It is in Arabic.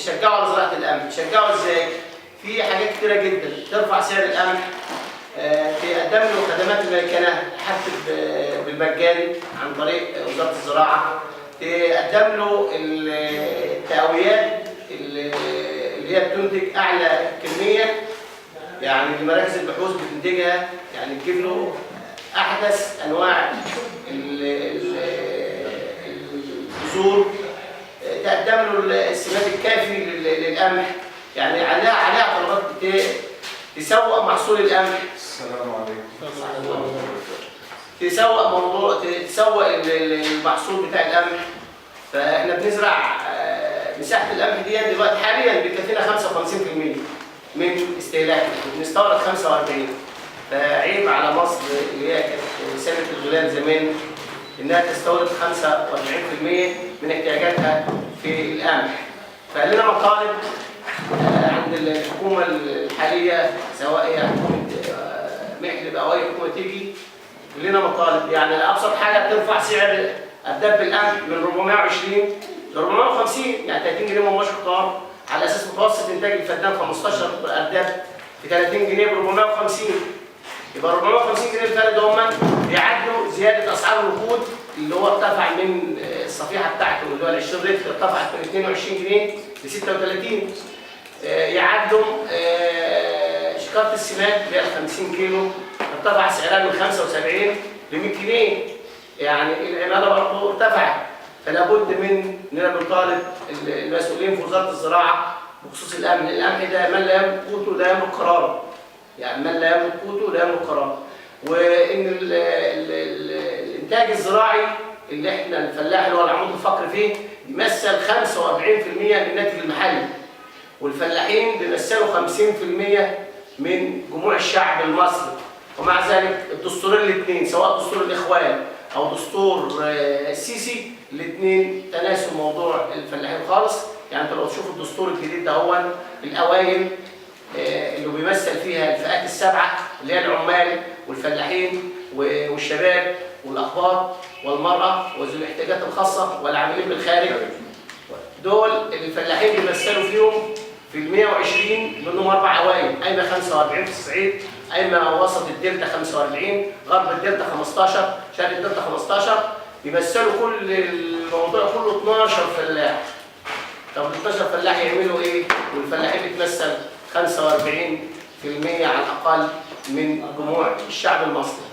يشجعوا على زراعه القمح. يشجعوا ازاي؟ في حاجات كتيره جدا ترفع سعر القمح، تقدم له خدمات الميكنه حتى بالمجاني عن طريق وزاره الزراعه، تقدم له التقويات اللي هي بتنتج اعلى كميه، يعني مراكز البحوث بتنتجها، يعني تجيب له احدث انواع البذور، تقدم له السماد الكافي للقمح، يعني عليها طلبات تسوق محصول القمح. السلام عليكم. تسوق المحصول بتاع القمح. فاحنا بنزرع مساحه القمح دي دلوقتي حاليا بتكفينا 55% من استهلاكنا، وبنستورد 45. فعيب على مصر اللي هي كانت سنه الغلال زمان انها تستورد 45% من احتياجاتها في القمح. فلنا مطالب عند الحكومه الحاليه، سواء هي حكومه محلب او اي حكومه تيجي، لنا مطالب. يعني ابسط حاجه ترفع سعر الدب القمح من 420 ل 450، يعني 30 جنيه من مشروع على اساس متوسط انتاج الفدان 15 ارداب ب 30 جنيه ب 450. يبقى 450 جنيه الفرق ده هم بيعدوا زياده اسعار الوقود اللي هو ارتفع من الصفيحه بتاعته اللي هو ال 20 ريت ارتفعت من 22 جنيه ل 36. يعدوا شكاره السماد اللي هي 50 كيلو ارتفع سعرها من 75 ل 100 جنيه. يعني العماله برضه ارتفعت. فلا بد من اننا بنطالب المسؤولين في وزاره الزراعه بخصوص القمح. القمح ده من لا يملك قوته لا يملك قراره. يعني من لا يملك قوته لا يملك قراره. وان الانتاج الزراعي اللي احنا الفلاح اللي هو العمود الفقري فيه بيمثل 45% من الناتج المحلي. والفلاحين بيمثلوا 50% من جموع الشعب المصري. ومع ذلك الدستورين الاثنين سواء دستور الاخوان او دستور السيسي الاثنين تناسوا موضوع الفلاحين خالص. يعني انت لو تشوف الدستور الجديد ده هو الاوائل اللي بيمثل فيها الفئات السبعه اللي هي العمال والفلاحين والشباب والاقباط والمراه وذوي الاحتياجات الخاصه والعاملين بالخارج. دول الفلاحين بيمثلوا فيهم في ال 120 منهم 4 اوائل، قايمه 45 في الصعيد، قايمه وسط الدلتا 45، غرب الدلتا 15، شرق الدلتا 15. بيمثلوا كل الموضوع كله 12 فلاح. طب ال 12 فلاح يعملوا ايه؟ والفلاحين بتمثل 45% على الاقل من جموع الشعب المصري.